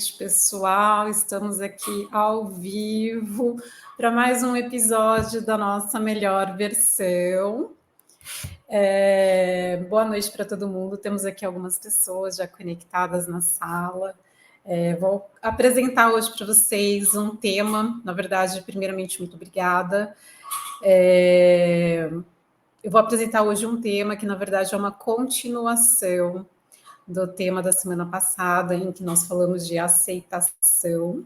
noite, pessoal. Estamos aqui ao vivo para mais um episódio da nossa melhor versão. Boa noite para todo mundo. Temos aqui algumas pessoas já conectadas na sala. Vou apresentar hoje para vocês um tema. Na verdade, primeiramente, muito obrigada. Eu vou apresentar hoje um tema que, na verdade, é uma continuação do tema da semana passada, em que nós falamos de aceitação.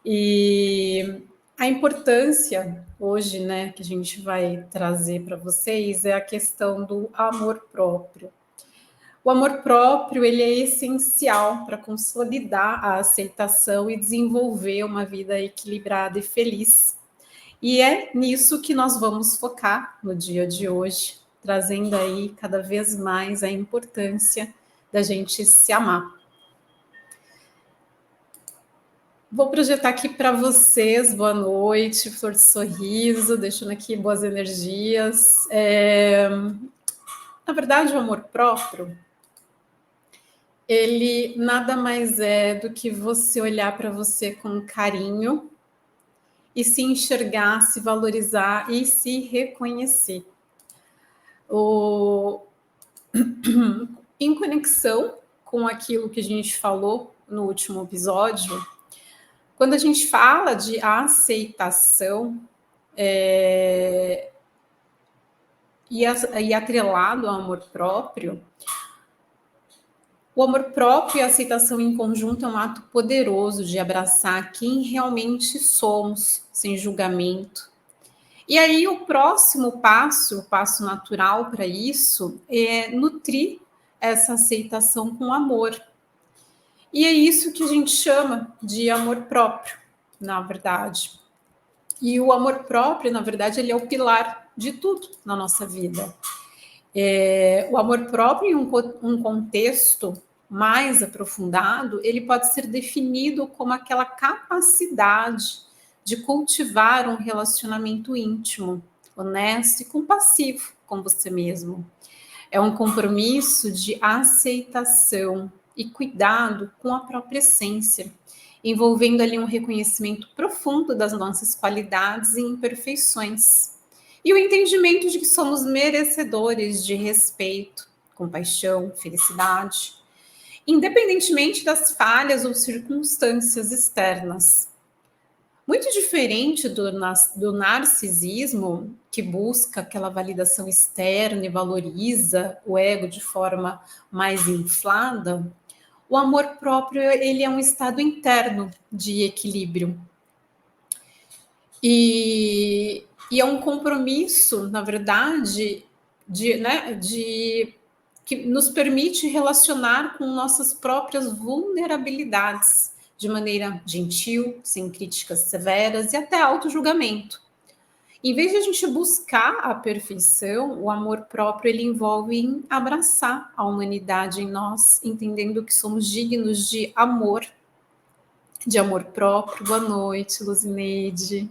E a importância hoje, né, que a gente vai trazer para vocês é a questão do amor próprio. O amor próprio, ele é essencial para consolidar a aceitação e desenvolver uma vida equilibrada e feliz. E é nisso que nós vamos focar no dia de hoje, trazendo aí cada vez mais a importância da gente se amar. Vou projetar aqui para vocês, boa noite, flor de sorriso, deixando aqui boas energias. Na verdade, o amor próprio, ele nada mais é do que você olhar para você com carinho e se enxergar, se valorizar e se reconhecer. Em conexão com aquilo que a gente falou no último episódio, quando a gente fala de aceitação e atrelado ao amor próprio, o amor próprio e a aceitação em conjunto é um ato poderoso de abraçar quem realmente somos, sem julgamento. E aí o próximo passo, o passo natural para isso, é nutrir essa aceitação com amor. E é isso que a gente chama de amor próprio, na verdade. E o amor próprio, na verdade, ele é o pilar de tudo na nossa vida. O amor próprio, em um contexto mais aprofundado, ele pode ser definido como aquela capacidade de cultivar um relacionamento íntimo, honesto e compassivo com você mesmo. É um compromisso de aceitação e cuidado com a própria essência, envolvendo ali um reconhecimento profundo das nossas qualidades e imperfeições. E o entendimento de que somos merecedores de respeito, compaixão, felicidade, independentemente das falhas ou circunstâncias externas. Muito diferente do narcisismo, que busca aquela validação externa e valoriza o ego de forma mais inflada, o amor próprio, ele é um estado interno de equilíbrio. E é um compromisso, na verdade, que nos permite relacionar com nossas próprias vulnerabilidades de maneira gentil, sem críticas severas e até auto-julgamento. Em vez de a gente buscar a perfeição, o amor próprio ele envolve em abraçar a humanidade em nós, entendendo que somos dignos de amor próprio. Boa noite, Luzineide.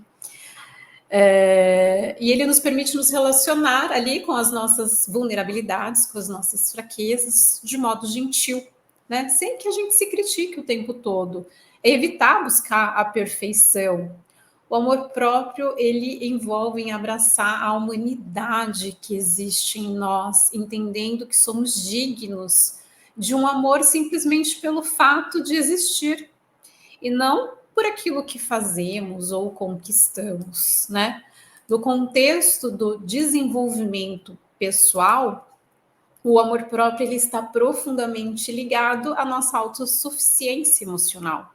E ele nos permite nos relacionar ali com as nossas vulnerabilidades, com as nossas fraquezas, de modo gentil, né? Sem que a gente se critique o tempo todo. É evitar buscar a perfeição. O amor próprio, ele envolve em abraçar a humanidade que existe em nós, entendendo que somos dignos de um amor simplesmente pelo fato de existir, e não por aquilo que fazemos ou conquistamos, né? No contexto do desenvolvimento pessoal, o amor próprio ele está profundamente ligado à nossa autossuficiência emocional.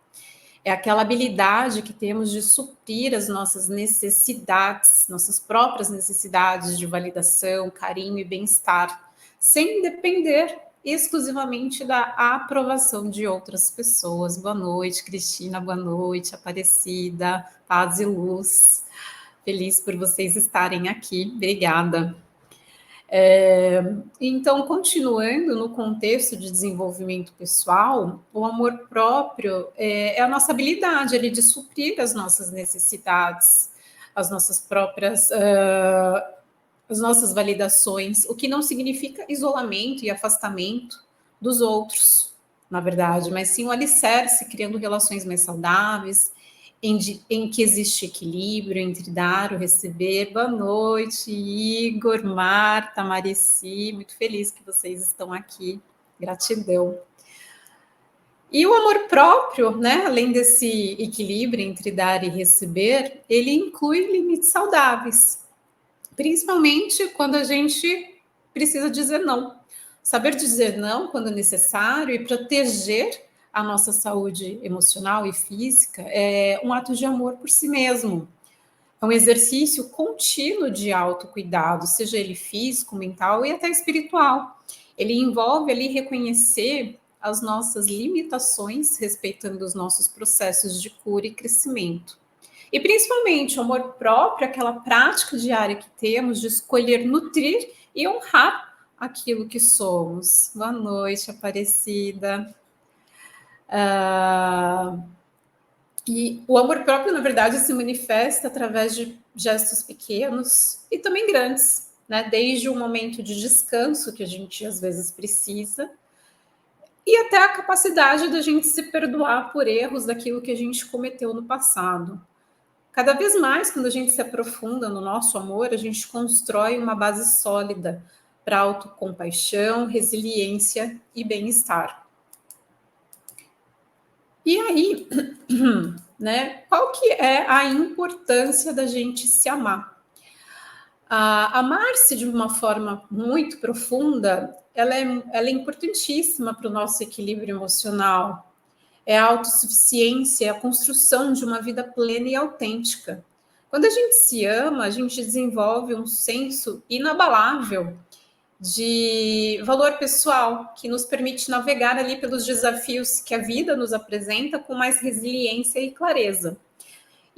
É aquela habilidade que temos de suprir as nossas necessidades, nossas próprias necessidades de validação, carinho e bem-estar, sem depender exclusivamente da aprovação de outras pessoas. Boa noite, Cristina, boa noite, Aparecida, paz e luz. Feliz por vocês estarem aqui, obrigada. Então, continuando no contexto de desenvolvimento pessoal, o amor próprio é a nossa habilidade ali, de suprir as nossas necessidades, as nossas próprias as nossas validações, o que não significa isolamento e afastamento dos outros, na verdade, mas sim um alicerce, criando relações mais saudáveis, em que existe equilíbrio entre dar e receber. Boa noite, Igor, Marta, Marici, muito feliz que vocês estão aqui, gratidão. E o amor próprio, né, além desse equilíbrio entre dar e receber, ele inclui limites saudáveis, principalmente quando a gente precisa dizer não. Saber dizer não quando necessário e proteger a nossa saúde emocional e física é um ato de amor por si mesmo. É um exercício contínuo de autocuidado, seja ele físico, mental e até espiritual. Ele envolve ali reconhecer as nossas limitações, respeitando os nossos processos de cura e crescimento. E principalmente o amor próprio, aquela prática diária que temos de escolher nutrir e honrar aquilo que somos. Boa noite, Aparecida. E o amor próprio, na verdade, se manifesta através de gestos pequenos e também grandes, né? Desde o momento de descanso que a gente às vezes precisa, e até a capacidade da gente se perdoar por erros daquilo que a gente cometeu no passado. Cada vez mais, quando a gente se aprofunda no nosso amor, a gente constrói uma base sólida para autocompaixão, resiliência e bem-estar. E aí, né, qual que é a importância da gente se amar? Amar-se de uma forma muito profunda, ela é importantíssima para o nosso equilíbrio emocional. É a autossuficiência, é a construção de uma vida plena e autêntica. Quando a gente se ama, a gente desenvolve um senso inabalável de valor pessoal, que nos permite navegar ali pelos desafios que a vida nos apresenta com mais resiliência e clareza.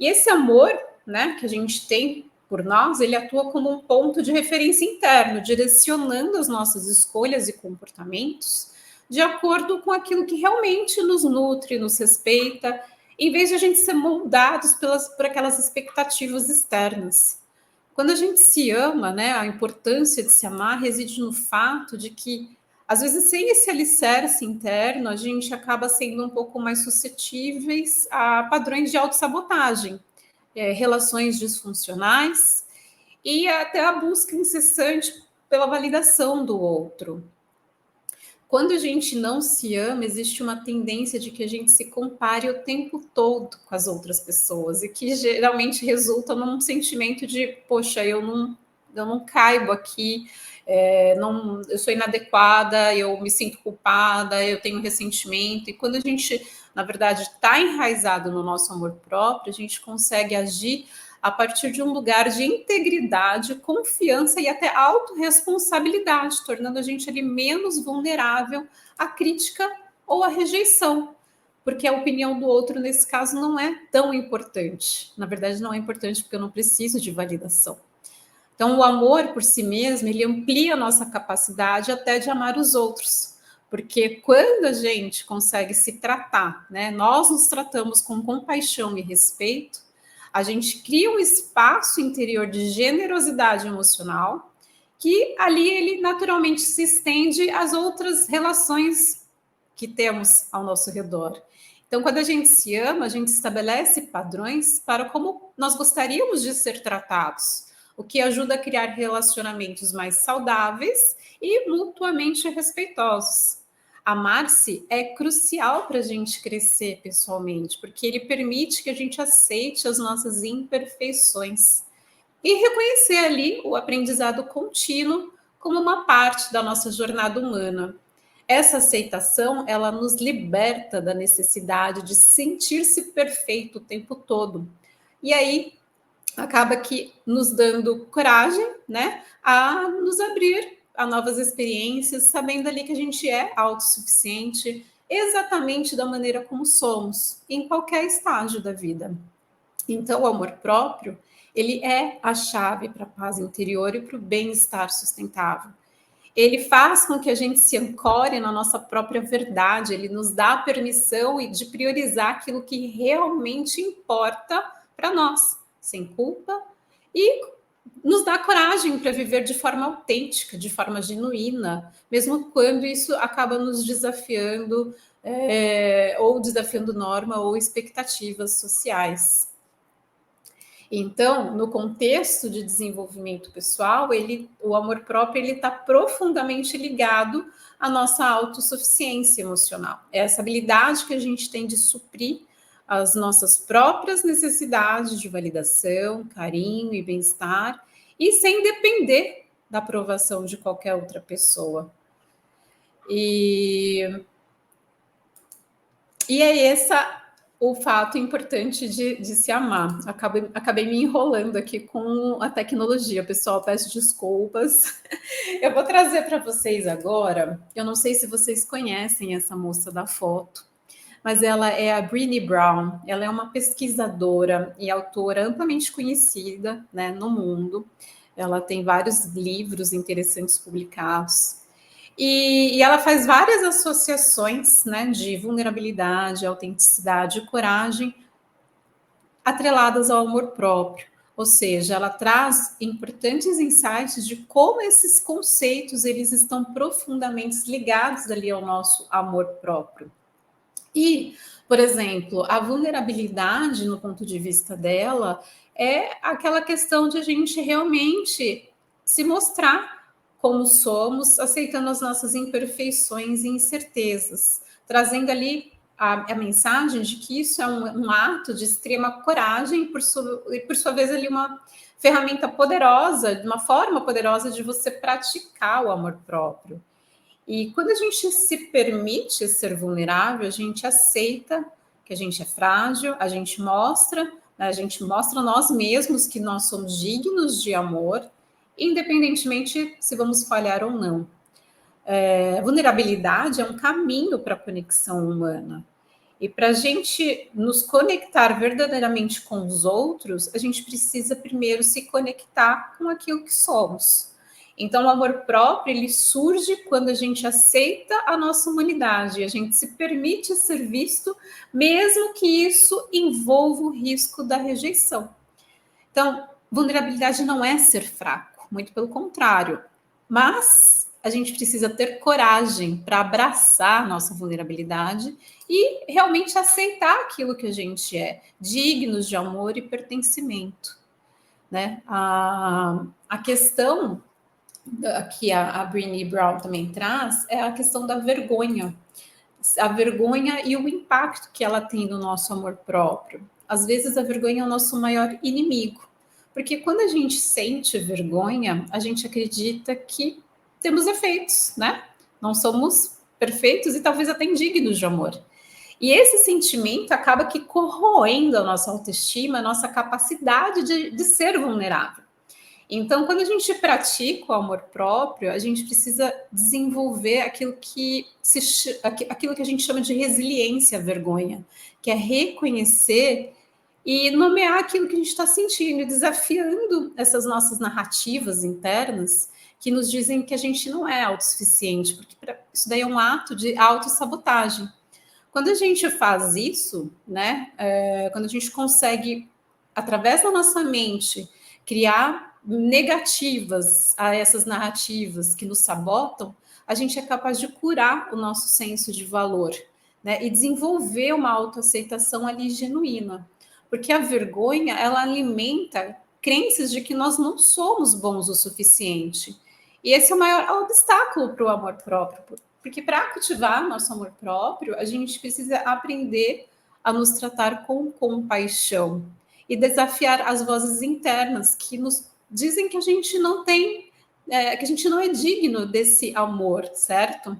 E esse amor, né, que a gente tem por nós, ele atua como um ponto de referência interno, direcionando as nossas escolhas e comportamentos de acordo com aquilo que realmente nos nutre, nos respeita, em vez de a gente ser moldados por aquelas expectativas externas. Quando a gente se ama, né, a importância de se amar reside no fato de que, às vezes, sem esse alicerce interno, a gente acaba sendo um pouco mais suscetíveis a padrões de autossabotagem, relações disfuncionais e até a busca incessante pela validação do outro. Quando a gente não se ama, existe uma tendência de que a gente se compare o tempo todo com as outras pessoas, e que geralmente resulta num sentimento de, poxa, eu não caibo aqui, eu sou inadequada, eu me sinto culpada, eu tenho ressentimento. E quando a gente, na verdade, está enraizado no nosso amor próprio, a gente consegue agir a partir de um lugar de integridade, confiança e até autorresponsabilidade, tornando a gente ali menos vulnerável à crítica ou à rejeição, porque a opinião do outro, nesse caso, não é tão importante. Na verdade, não é importante porque eu não preciso de validação. Então, o amor por si mesmo, ele amplia a nossa capacidade até de amar os outros, porque quando a gente consegue se tratar, né, nós nos tratamos com compaixão e respeito, a gente cria um espaço interior de generosidade emocional, que ali ele naturalmente se estende às outras relações que temos ao nosso redor. Então, quando a gente se ama, a gente estabelece padrões para como nós gostaríamos de ser tratados, o que ajuda a criar relacionamentos mais saudáveis e mutuamente respeitosos. Amar-se é crucial para a gente crescer pessoalmente, porque ele permite que a gente aceite as nossas imperfeições e reconhecer ali o aprendizado contínuo como uma parte da nossa jornada humana. Essa aceitação, ela nos liberta da necessidade de sentir-se perfeito o tempo todo. E aí acaba que nos dando coragem, né, a nos abrir a novas experiências, sabendo ali que a gente é autossuficiente, exatamente da maneira como somos, em qualquer estágio da vida. Então, o amor próprio, ele é a chave para a paz interior e para o bem-estar sustentável. Ele faz com que a gente se ancore na nossa própria verdade, ele nos dá a permissão de priorizar aquilo que realmente importa para nós, sem culpa e nos dá coragem para viver de forma autêntica, de forma genuína, mesmo quando isso acaba nos desafiando, ou desafiando norma ou expectativas sociais. Então, no contexto de desenvolvimento pessoal, o amor próprio está profundamente ligado à nossa autossuficiência emocional. É essa habilidade que a gente tem de suprir as nossas próprias necessidades de validação, carinho e bem-estar, e sem depender da aprovação de qualquer outra pessoa. E é essa o fato importante de se amar. Acabei me enrolando aqui com a tecnologia, pessoal, peço desculpas. Eu vou trazer para vocês agora, eu não sei se vocês conhecem essa moça da foto, mas ela é a Brené Brown. Ela é uma pesquisadora e autora amplamente conhecida, né, no mundo. Ela tem vários livros interessantes publicados. E ela faz várias associações, né, de vulnerabilidade, autenticidade e coragem atreladas ao amor próprio. Ou seja, ela traz importantes insights de como esses conceitos eles estão profundamente ligados ali ao nosso amor próprio. E, por exemplo, a vulnerabilidade, no ponto de vista dela, é aquela questão de a gente realmente se mostrar como somos, aceitando as nossas imperfeições e incertezas, trazendo ali a mensagem de que isso é um ato de extrema coragem e, por sua vez, ali uma ferramenta poderosa, uma forma poderosa de você praticar o amor próprio. E quando a gente se permite ser vulnerável, a gente aceita que a gente é frágil, a gente mostra nós mesmos que nós somos dignos de amor, independentemente se vamos falhar ou não. Vulnerabilidade é um caminho para a conexão humana. E para a gente nos conectar verdadeiramente com os outros, a gente precisa primeiro se conectar com aquilo que somos. Então, o amor próprio, ele surge quando a gente aceita a nossa humanidade, a gente se permite ser visto, mesmo que isso envolva o risco da rejeição. Então, vulnerabilidade não é ser fraco, muito pelo contrário, mas a gente precisa ter coragem para abraçar a nossa vulnerabilidade e realmente aceitar aquilo que a gente é, dignos de amor e pertencimento. Né? A questão que a Brené Brown também traz é a questão da vergonha. A vergonha e o impacto que ela tem no nosso amor próprio. Às vezes a vergonha é o nosso maior inimigo, porque quando a gente sente vergonha, a gente acredita que temos defeitos, né? Não somos perfeitos e talvez até indignos de amor. E esse sentimento acaba que corroendo a nossa autoestima, a nossa capacidade de ser vulnerável. Então, quando a gente pratica o amor próprio, a gente precisa desenvolver aquilo que a gente chama de resiliência à vergonha, que é reconhecer e nomear aquilo que a gente está sentindo, desafiando essas nossas narrativas internas que nos dizem que a gente não é autossuficiente, porque isso daí é um ato de autossabotagem. Quando a gente faz isso, né, quando a gente consegue, através da nossa mente, criar negativas a essas narrativas que nos sabotam, a gente é capaz de curar o nosso senso de valor, né, e desenvolver uma autoaceitação ali genuína. Porque a vergonha, ela alimenta crenças de que nós não somos bons o suficiente. E esse é o maior obstáculo para o amor próprio, porque para cultivar nosso amor próprio, a gente precisa aprender a nos tratar com compaixão e desafiar as vozes internas que nos dizem que a gente não tem, que a gente não é digno desse amor, certo?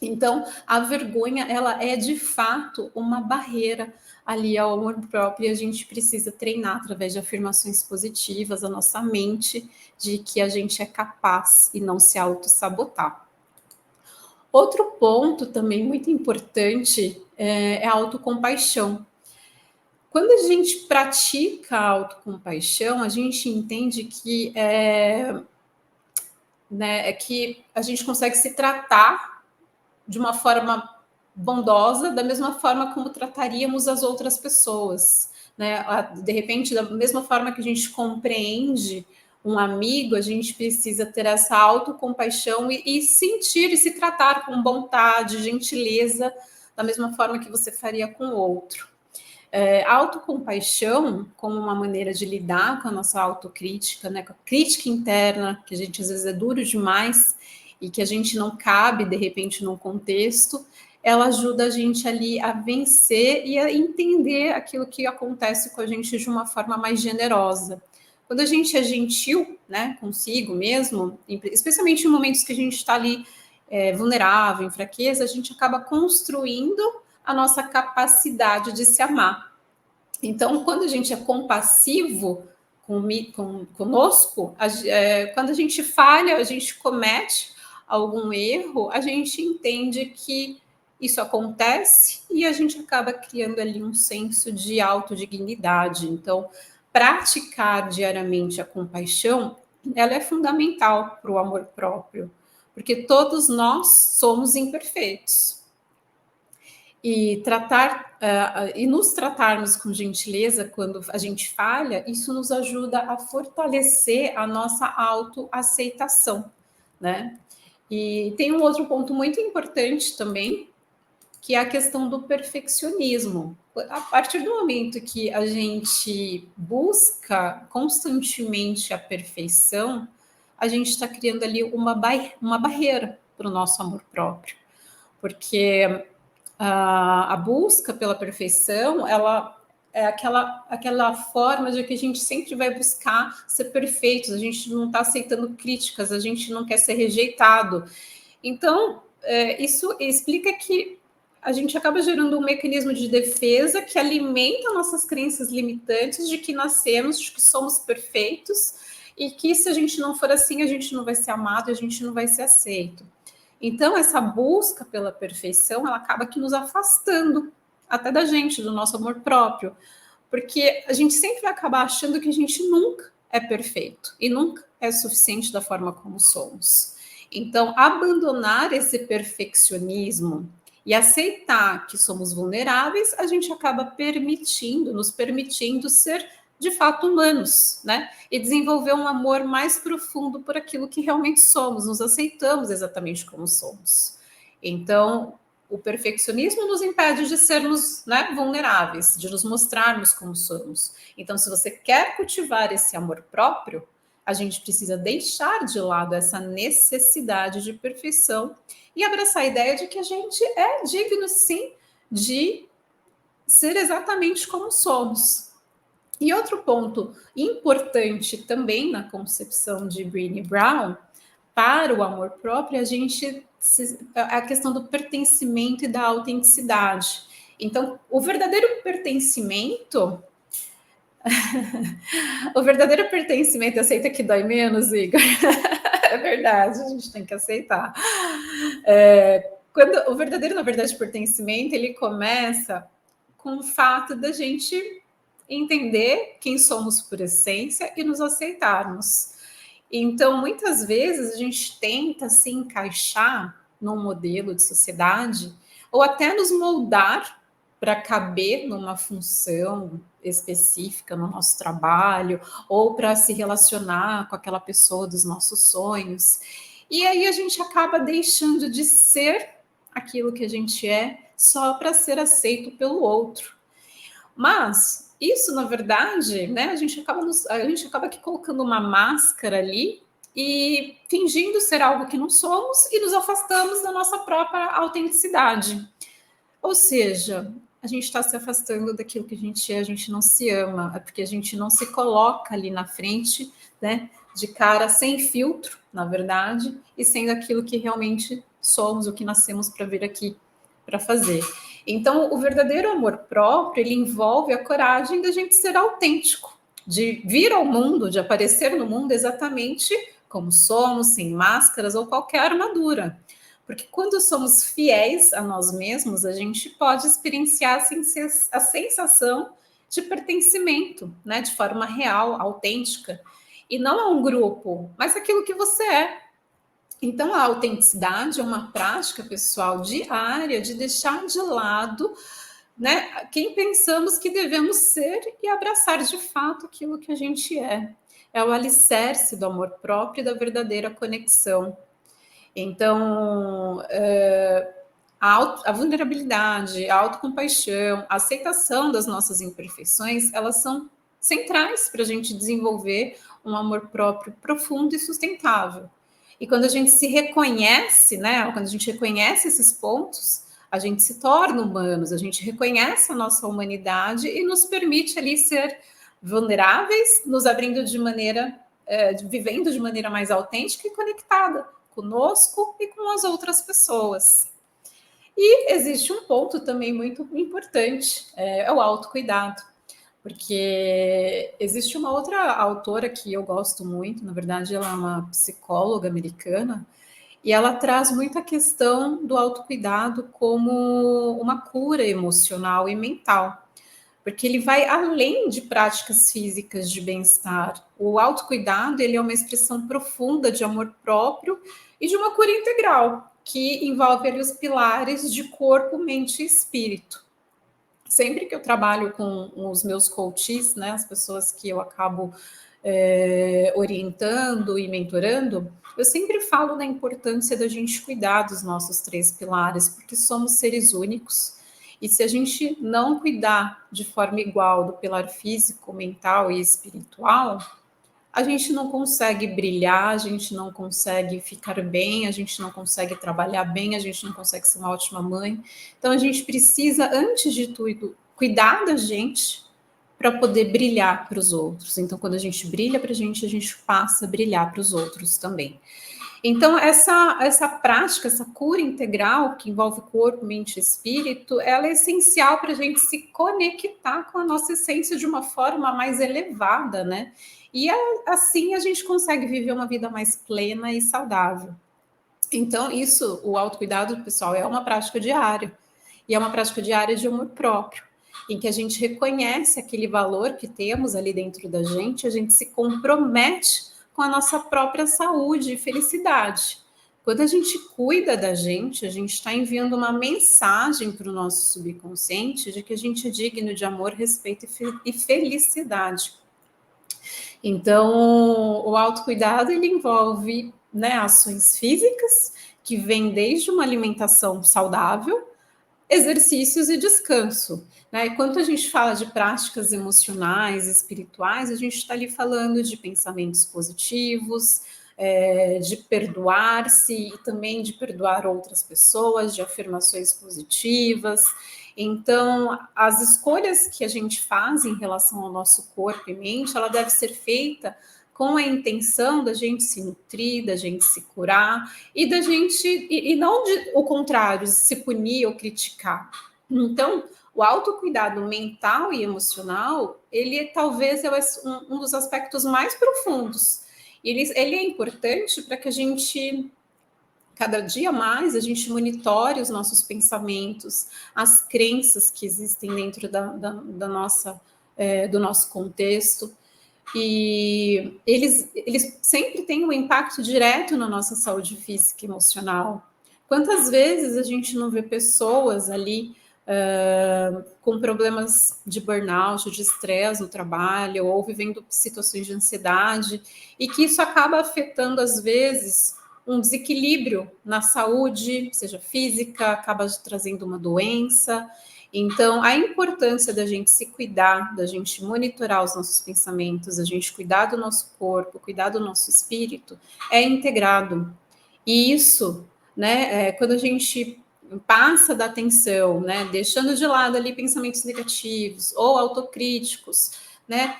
Então, a vergonha, ela é de fato uma barreira ali ao amor próprio e a gente precisa treinar através de afirmações positivas a nossa mente de que a gente é capaz e não se auto-sabotar. Outro ponto também muito importante é a autocompaixão. Quando a gente pratica a autocompaixão, a gente entende que, que a gente consegue se tratar de uma forma bondosa, da mesma forma como trataríamos as outras pessoas. Né? De repente, da mesma forma que a gente compreende um amigo, a gente precisa ter essa autocompaixão e sentir e se tratar com bondade, gentileza, da mesma forma que você faria com o outro. A autocompaixão, como uma maneira de lidar com a nossa autocrítica, né, com a crítica interna, que a gente às vezes é duro demais e que a gente não cabe, de repente, num contexto, ela ajuda a gente ali a vencer e a entender aquilo que acontece com a gente de uma forma mais generosa. Quando a gente é gentil, né, consigo mesmo, especialmente em momentos que a gente está ali vulnerável, em fraqueza, a gente acaba construindo a nossa capacidade de se amar. Então, quando a gente é compassivo conosco, quando a gente falha, a gente comete algum erro, a gente entende que isso acontece e a gente acaba criando ali um senso de autodignidade. Então, praticar diariamente a compaixão, ela é fundamental para o amor próprio, porque todos nós somos imperfeitos. E nos tratarmos com gentileza quando a gente falha, isso nos ajuda a fortalecer a nossa autoaceitação, né? E tem um outro ponto muito importante também, que é a questão do perfeccionismo. A partir do momento que a gente busca constantemente a perfeição, a gente está criando ali uma barreira para o nosso amor próprio, porque a busca pela perfeição, ela é aquela forma de que a gente sempre vai buscar ser perfeitos, a gente não está aceitando críticas, a gente não quer ser rejeitado. Então, isso explica que a gente acaba gerando um mecanismo de defesa que alimenta nossas crenças limitantes de que nascemos, de que somos perfeitos, e que se a gente não for assim, a gente não vai ser amado, a gente não vai ser aceito. Então, essa busca pela perfeição, ela acaba que nos afastando até da gente, do nosso amor próprio, porque a gente sempre vai acabar achando que a gente nunca é perfeito e nunca é suficiente da forma como somos. Então, abandonar esse perfeccionismo e aceitar que somos vulneráveis, a gente acaba nos permitindo ser de fato humanos, né? E desenvolver um amor mais profundo por aquilo que realmente somos, nos aceitamos exatamente como somos. Então, o perfeccionismo nos impede de sermos, né, vulneráveis, de nos mostrarmos como somos. Então, se você quer cultivar esse amor próprio, a gente precisa deixar de lado essa necessidade de perfeição e abraçar a ideia de que a gente é digno, sim, de ser exatamente como somos. E outro ponto importante também na concepção de Brené Brown para o amor próprio é a questão do pertencimento e da autenticidade. Então, o verdadeiro pertencimento, aceita que dói menos, Igor? É verdade, a gente tem que aceitar. Quando o verdadeiro, na verdade, pertencimento, ele começa com o fato da gente entender quem somos por essência e nos aceitarmos. Então, muitas vezes a gente tenta se encaixar num modelo de sociedade ou até nos moldar para caber numa função específica no nosso trabalho ou para se relacionar com aquela pessoa dos nossos sonhos. E aí a gente acaba deixando de ser aquilo que a gente é só para ser aceito pelo outro. Mas isso, na verdade, né, a gente acaba aqui colocando uma máscara ali e fingindo ser algo que não somos e nos afastamos da nossa própria autenticidade. Ou seja, a gente está se afastando daquilo que a gente não se ama, é porque a gente não se coloca ali na frente, né, de cara sem filtro, na verdade, e sendo aquilo que realmente somos, o que nascemos para vir aqui para fazer. Então, o verdadeiro amor próprio, ele envolve a coragem da gente ser autêntico, de vir ao mundo, de aparecer no mundo exatamente como somos, sem máscaras ou qualquer armadura. Porque quando somos fiéis a nós mesmos, a gente pode experienciar a sensação de pertencimento, né, de forma real, autêntica, e não a um grupo, mas aquilo que você é. Então, a autenticidade é uma prática pessoal diária de deixar de lado né, quem pensamos que devemos ser e abraçar de fato aquilo que a gente é. É o alicerce do amor próprio e da verdadeira conexão. Então, a vulnerabilidade, a autocompaixão, a aceitação das nossas imperfeições, elas são centrais para a gente desenvolver um amor próprio profundo e sustentável. E quando a gente se reconhece, né, quando a gente reconhece esses pontos, a gente se torna humanos, a gente reconhece a nossa humanidade e nos permite ali ser vulneráveis, nos abrindo de maneira, vivendo de maneira mais autêntica e conectada conosco e com as outras pessoas. E existe um ponto também muito importante, é o autocuidado, porque existe uma outra autora que eu gosto muito, na verdade ela é uma psicóloga americana, e ela traz muita questão do autocuidado como uma cura emocional e mental, porque ele vai além de práticas físicas de bem-estar. O autocuidado, ele é uma expressão profunda de amor próprio e de uma cura integral, que envolve ali os pilares de corpo, mente e espírito. Sempre que eu trabalho com os meus coaches, né, as pessoas que eu acabo orientando e mentorando, eu sempre falo da importância da gente cuidar dos nossos 3 pilares, porque somos seres únicos. E se a gente não cuidar de forma igual do pilar físico, mental e espiritual, a gente não consegue brilhar, a gente não consegue ficar bem, a gente não consegue trabalhar bem, a gente não consegue ser uma ótima mãe. Então a gente precisa, antes de tudo, cuidar da gente para poder brilhar para os outros. Então, quando a gente brilha para a gente passa a brilhar para os outros também. Então, essa prática, essa cura integral, que envolve corpo, mente e espírito, ela é essencial para a gente se conectar com a nossa essência de uma forma mais elevada, né? E assim a gente consegue viver uma vida mais plena e saudável. Então, isso, o autocuidado, pessoal, é uma prática diária. E é uma prática diária de amor próprio, em que a gente reconhece aquele valor que temos ali dentro da gente, a gente se compromete com a nossa própria saúde e felicidade. Quando a gente cuida da gente, a gente está enviando uma mensagem para o nosso subconsciente de que a gente é digno de amor, respeito e felicidade. Então, o autocuidado ele envolve, né, ações físicas que vêm desde uma alimentação saudável, exercícios e descanso, né? E quando a gente fala de práticas emocionais, espirituais, a gente está ali falando de pensamentos positivos, de perdoar-se e também de perdoar outras pessoas, de afirmações positivas. Então, as escolhas que a gente faz em relação ao nosso corpo e mente, ela deve ser feita com a intenção da gente se nutrir, da gente se curar e da gente, e não o contrário, se punir ou criticar. Então, o autocuidado mental e emocional, ele talvez é um dos aspectos mais profundos. Ele é importante para que a gente, cada dia mais, a gente monitore os nossos pensamentos, as crenças que existem dentro da nossa, do nosso contexto. E eles sempre têm um impacto direto na nossa saúde física e emocional. Quantas vezes a gente não vê pessoas ali com problemas de burnout, de estresse no trabalho, ou vivendo situações de ansiedade, e que isso acaba afetando, às vezes, um desequilíbrio na saúde, seja física, acaba trazendo uma doença. Então, a importância da gente se cuidar, da gente monitorar os nossos pensamentos, da gente cuidar do nosso corpo, cuidar do nosso espírito, é integrado. E isso, né, quando a gente passa da atenção, né, deixando de lado ali pensamentos negativos ou autocríticos, né,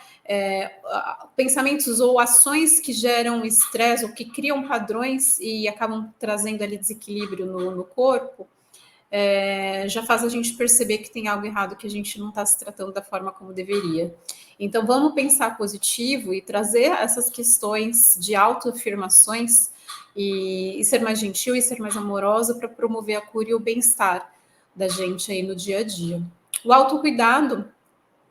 pensamentos ou ações que geram estresse ou que criam padrões e acabam trazendo ali desequilíbrio no corpo, já faz a gente perceber que tem algo errado, que a gente não está se tratando da forma como deveria. Então, vamos pensar positivo e trazer essas questões de autoafirmações e ser mais gentil e ser mais amorosa para promover a cura e o bem-estar da gente aí no dia a dia. O autocuidado,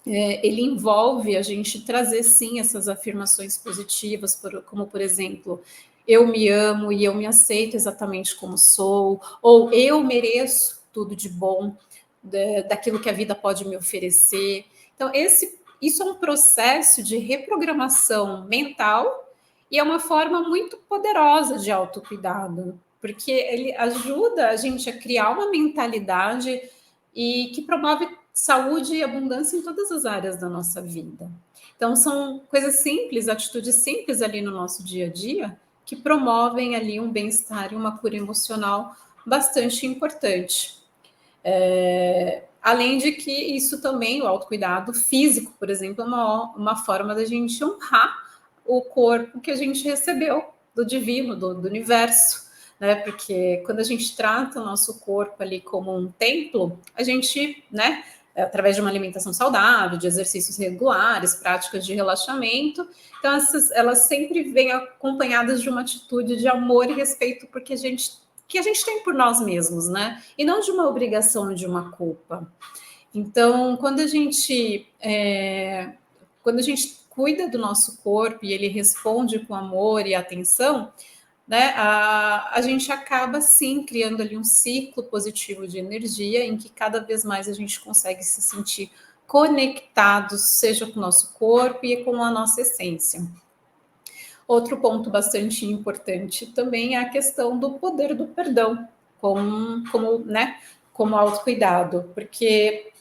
ele envolve a gente trazer, sim, essas afirmações positivas, como, por exemplo, eu me amo e eu me aceito exatamente como sou, ou eu mereço tudo de bom, daquilo que a vida pode me oferecer. Então, isso é um processo de reprogramação mental e é uma forma muito poderosa de autocuidado, porque ele ajuda a gente a criar uma mentalidade e que promove saúde e abundância em todas as áreas da nossa vida. Então, são coisas simples, atitudes simples ali no nosso dia a dia, que promovem ali um bem-estar e uma cura emocional bastante importante. Além de que isso também, o autocuidado físico, por exemplo, é uma forma da gente honrar o corpo que a gente recebeu do divino, do universo, né? Porque quando a gente trata o nosso corpo ali como um templo, a gente, né, através de uma alimentação saudável, de exercícios regulares, práticas de relaxamento, então elas sempre vêm acompanhadas de uma atitude de amor e respeito, porque que a gente tem por nós mesmos, né? E não de uma obrigação, de uma culpa. Então, quando a gente cuida do nosso corpo e ele responde com amor e atenção, né, a gente acaba sim criando ali um ciclo positivo de energia em que cada vez mais a gente consegue se sentir conectados, seja com o nosso corpo e com a nossa essência. Outro ponto bastante importante também é a questão do poder do perdão, como autocuidado, porque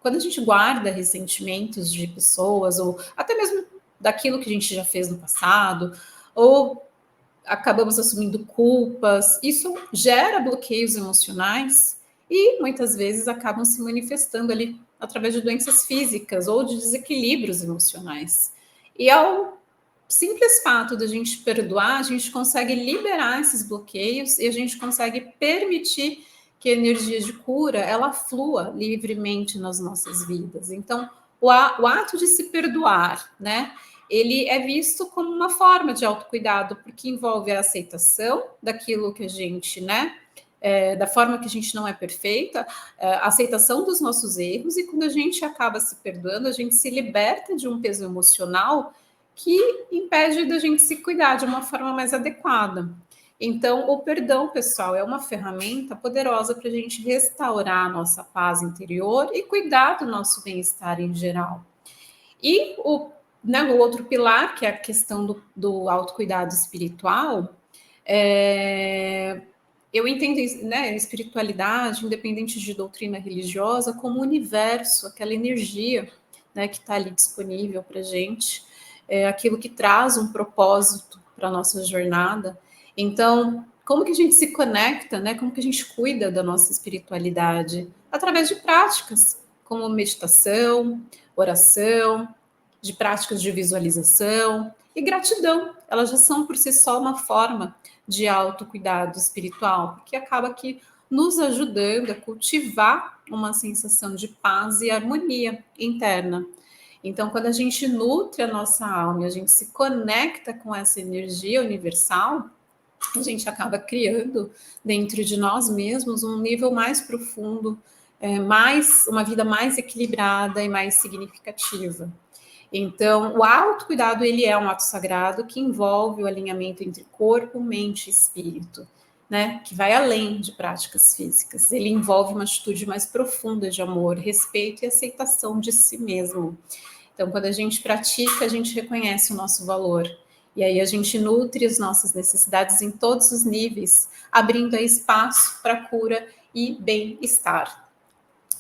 quando a gente guarda ressentimentos de pessoas, ou até mesmo daquilo que a gente já fez no passado, ou acabamos assumindo culpas, isso gera bloqueios emocionais e muitas vezes acabam se manifestando ali através de doenças físicas ou de desequilíbrios emocionais. E ao simples fato da gente perdoar, a gente consegue liberar esses bloqueios e a gente consegue permitir que a energia de cura ela flua livremente nas nossas vidas. Então, o ato de se perdoar, né? Ele é visto como uma forma de autocuidado, porque envolve a aceitação daquilo que a gente, né? Da forma que a gente não é perfeita, a aceitação dos nossos erros, e quando a gente acaba se perdoando, a gente se liberta de um peso emocional que impede da gente se cuidar de uma forma mais adequada. Então, o perdão, pessoal, é uma ferramenta poderosa para a gente restaurar a nossa paz interior e cuidar do nosso bem-estar em geral. E o outro pilar, que é a questão do autocuidado espiritual, eu entendo, né, espiritualidade, independente de doutrina religiosa, como o universo, aquela energia, né, que está ali disponível para a gente, aquilo que traz um propósito para a nossa jornada. Então, como que a gente se conecta, né? Como que a gente cuida da nossa espiritualidade? Através de práticas, como meditação, oração, de práticas de visualização e gratidão. Elas já são por si só uma forma de autocuidado espiritual, porque acaba aqui nos ajudando a cultivar uma sensação de paz e harmonia interna. Então, quando a gente nutre a nossa alma e a gente se conecta com essa energia universal, a gente acaba criando dentro de nós mesmos um nível mais profundo, uma vida mais equilibrada e mais significativa. Então, o autocuidado, ele é um ato sagrado que envolve o alinhamento entre corpo, mente e espírito, né? Que vai além de práticas físicas. Ele envolve uma atitude mais profunda de amor, respeito e aceitação de si mesmo. Então, quando a gente pratica, a gente reconhece o nosso valor. E aí a gente nutre as nossas necessidades em todos os níveis, abrindo aí espaço para cura e bem-estar.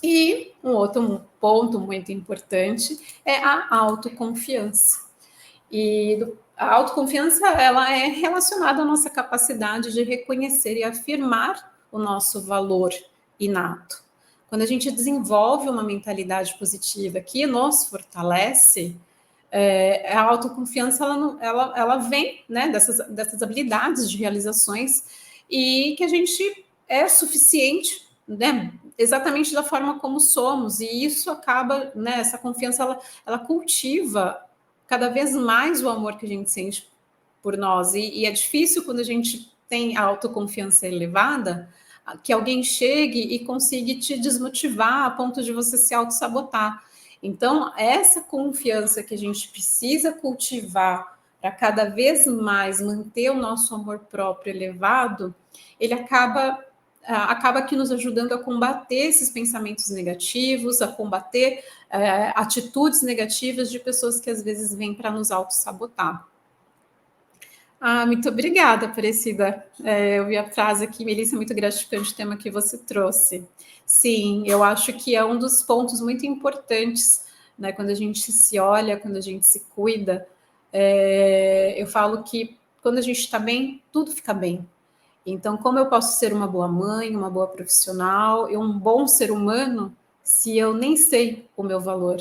E um outro ponto muito importante é a autoconfiança. E a autoconfiança, ela é relacionada à nossa capacidade de reconhecer e afirmar o nosso valor inato. Quando a gente desenvolve uma mentalidade positiva que nos fortalece, a autoconfiança ela vem, né, dessas habilidades de realizações e que a gente é suficiente, né, exatamente da forma como somos, e isso acaba, né, essa confiança ela cultiva cada vez mais o amor que a gente sente por nós, e é difícil quando a gente tem a autoconfiança elevada, que alguém chegue e consiga te desmotivar a ponto de você se auto-sabotar. Então, essa confiança que a gente precisa cultivar para cada vez mais manter o nosso amor próprio elevado, ele acaba acaba aqui nos ajudando a combater esses pensamentos negativos, a combater atitudes negativas de pessoas que às vezes vêm para nos auto-sabotar. Muito obrigada, Aparecida. Eu vi a frase aqui, Melissa, muito gratificante o tema que você trouxe. Sim, eu acho que é um dos pontos muito importantes, né, quando a gente se olha, quando a gente se cuida. Eu falo que quando a gente está bem, tudo fica bem. Então, como eu posso ser uma boa mãe, uma boa profissional e um bom ser humano se eu nem sei o meu valor?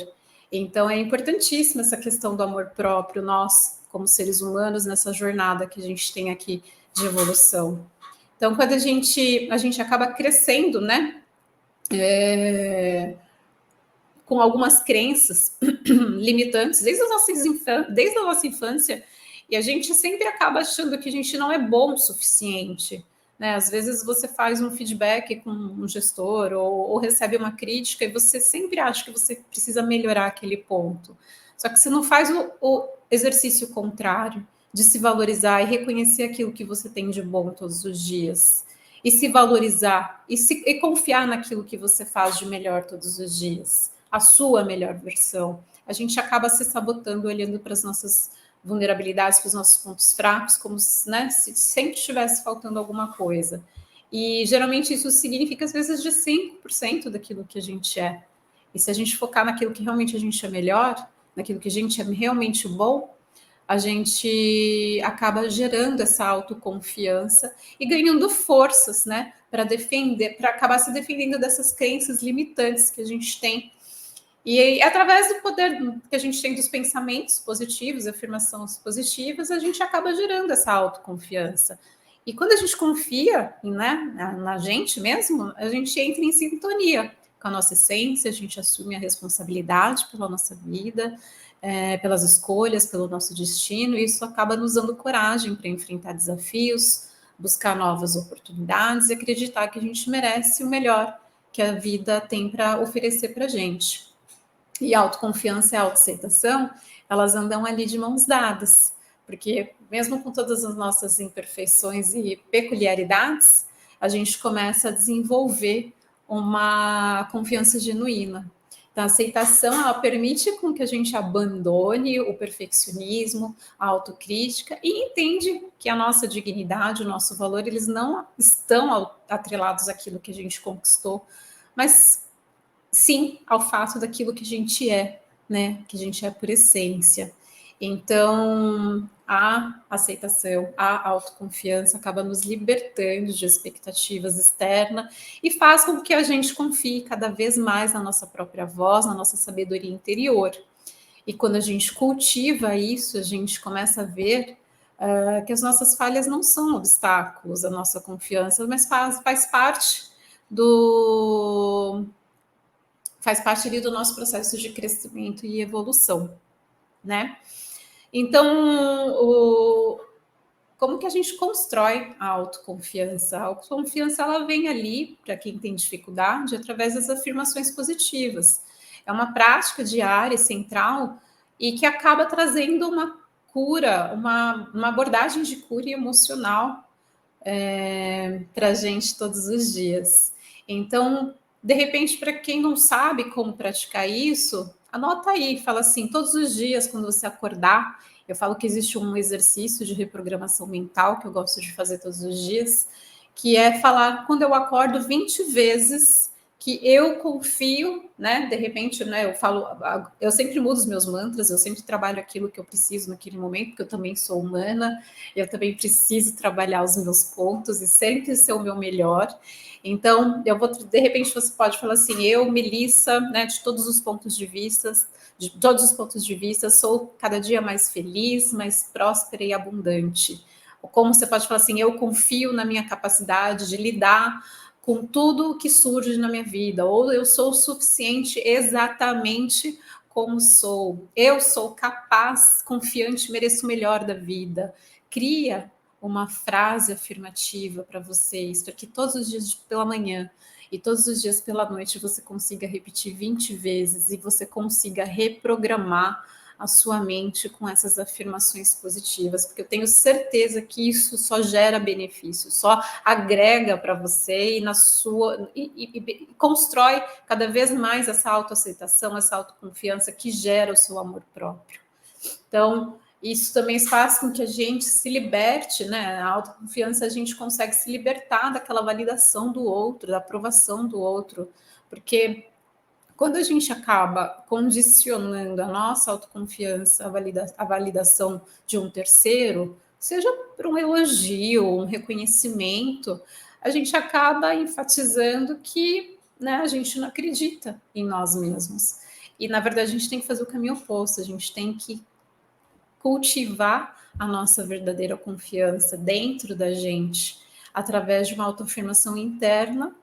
Então, é importantíssima essa questão do amor próprio, nós, como seres humanos, nessa jornada que a gente tem aqui de evolução. Então, quando a gente acaba crescendo, né? Com algumas crenças limitantes desde a nossa infância, e a gente sempre acaba achando que a gente não é bom o suficiente. Né? Às vezes você faz um feedback com um gestor ou recebe uma crítica e você sempre acha que você precisa melhorar aquele ponto. Só que você não faz o exercício contrário, de se valorizar e reconhecer aquilo que você tem de bom todos os dias. E se valorizar e confiar naquilo que você faz de melhor todos os dias, a sua melhor versão. A gente acaba se sabotando, olhando para as nossas vulnerabilidades, para os nossos pontos fracos, como né, se sempre estivesse faltando alguma coisa. E geralmente isso significa, às vezes, de 5% daquilo que a gente é. E se a gente focar naquilo que realmente a gente é melhor, naquilo que a gente é realmente bom, a gente acaba gerando essa autoconfiança e ganhando forças, né, para defender, para acabar se defendendo dessas crenças limitantes que a gente tem. E através do poder que a gente tem dos pensamentos positivos, afirmações positivas, a gente acaba gerando essa autoconfiança. E quando a gente confia, né, na gente mesmo, a gente entra em sintonia com a nossa essência, a gente assume a responsabilidade pela nossa vida, pelas escolhas, pelo nosso destino, e isso acaba nos dando coragem para enfrentar desafios, buscar novas oportunidades e acreditar que a gente merece o melhor que a vida tem para oferecer para a gente. E a autoconfiança e a autoaceitação, elas andam ali de mãos dadas, porque mesmo com todas as nossas imperfeições e peculiaridades, a gente começa a desenvolver uma confiança genuína. Então, a aceitação, ela permite com que a gente abandone o perfeccionismo, a autocrítica e entende que a nossa dignidade, o nosso valor, eles não estão atrelados àquilo que a gente conquistou, mas sim ao fato daquilo que a gente é, né? Que a gente é por essência. Então, a aceitação, a autoconfiança acaba nos libertando de expectativas externas e faz com que a gente confie cada vez mais na nossa própria voz, na nossa sabedoria interior. E quando a gente cultiva isso, a gente começa a ver que as nossas falhas não são obstáculos à nossa confiança, mas faz parte do faz parte ali do nosso processo de crescimento e evolução, né? Então, como que a gente constrói a autoconfiança? A autoconfiança, ela vem ali, para quem tem dificuldade, através das afirmações positivas. É uma prática diária, central, e que acaba trazendo uma cura, uma abordagem de cura emocional para a gente todos os dias. Então, de repente, para quem não sabe como praticar isso, anota aí, fala assim, todos os dias, quando você acordar, eu falo que existe um exercício de reprogramação mental que eu gosto de fazer todos os dias, que é falar, quando eu acordo 20 vezes, que eu confio, né? De repente, né? Eu sempre mudo os meus mantras, eu sempre trabalho aquilo que eu preciso naquele momento, porque eu também sou humana, eu também preciso trabalhar os meus pontos e sempre ser o meu melhor. Então, de repente, você pode falar assim, eu, Melissa, né, de todos os pontos de vista, sou cada dia mais feliz, mais próspera e abundante. Ou como você pode falar assim, eu confio na minha capacidade de lidar com tudo que surge na minha vida, ou eu sou o suficiente exatamente como sou, eu sou capaz, confiante, mereço o melhor da vida. Cria uma frase afirmativa para vocês, para que todos os dias pela manhã e todos os dias pela noite você consiga repetir 20 vezes e você consiga reprogramar a sua mente com essas afirmações positivas, porque eu tenho certeza que isso só gera benefício, só agrega para você e constrói cada vez mais essa autoaceitação, essa autoconfiança que gera o seu amor próprio. Então, isso também faz com que a gente se liberte, né? A autoconfiança, a gente consegue se libertar daquela validação do outro, da aprovação do outro, porque quando a gente acaba condicionando a nossa autoconfiança à validação de um terceiro, seja por um elogio, um reconhecimento, a gente acaba enfatizando que, né, a gente não acredita em nós mesmos. E, na verdade, a gente tem que fazer o caminho oposto, a gente tem que cultivar a nossa verdadeira confiança dentro da gente, através de uma autoafirmação interna,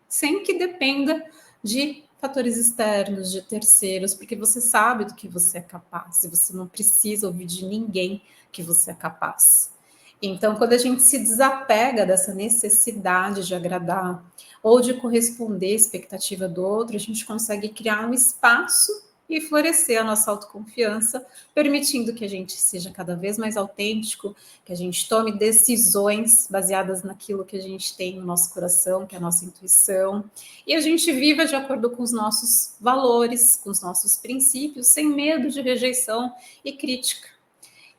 sem que dependa de fatores externos, de terceiros, porque você sabe do que você é capaz, e você não precisa ouvir de ninguém que você é capaz. Então, quando a gente se desapega dessa necessidade de agradar ou de corresponder à expectativa do outro, a gente consegue criar um espaço e florescer a nossa autoconfiança, permitindo que a gente seja cada vez mais autêntico, que a gente tome decisões baseadas naquilo que a gente tem no nosso coração, que é a nossa intuição, e a gente viva de acordo com os nossos valores, com os nossos princípios, sem medo de rejeição e crítica.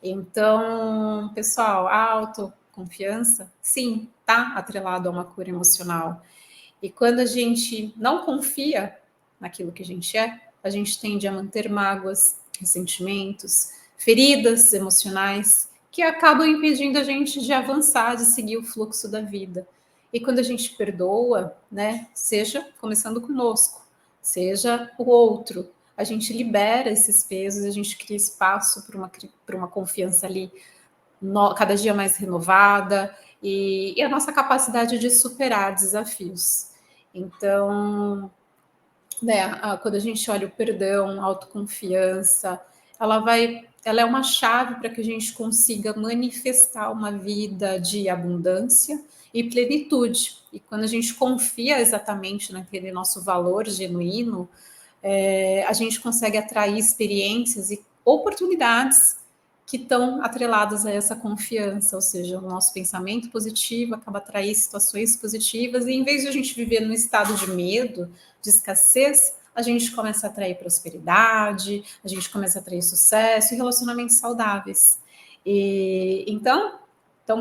Então, pessoal, a autoconfiança, sim, está atrelado a uma cura emocional. E quando a gente não confia naquilo que a gente tende a manter mágoas, ressentimentos, feridas emocionais que acabam impedindo a gente de avançar, de seguir o fluxo da vida. E quando a gente perdoa, né, seja começando conosco, seja o outro, a gente libera esses pesos, a gente cria espaço para uma confiança ali cada dia mais renovada e a nossa capacidade de superar desafios. Então, né, quando a gente olha o perdão, a autoconfiança, ela é uma chave para que a gente consiga manifestar uma vida de abundância e plenitude. E quando a gente confia exatamente naquele nosso valor genuíno, a gente consegue atrair experiências e oportunidades que estão atreladas a essa confiança, ou seja, o nosso pensamento positivo acaba atraindo situações positivas, e em vez de a gente viver num estado de medo, de escassez, a gente começa a atrair prosperidade, a gente começa a atrair sucesso e relacionamentos saudáveis. E então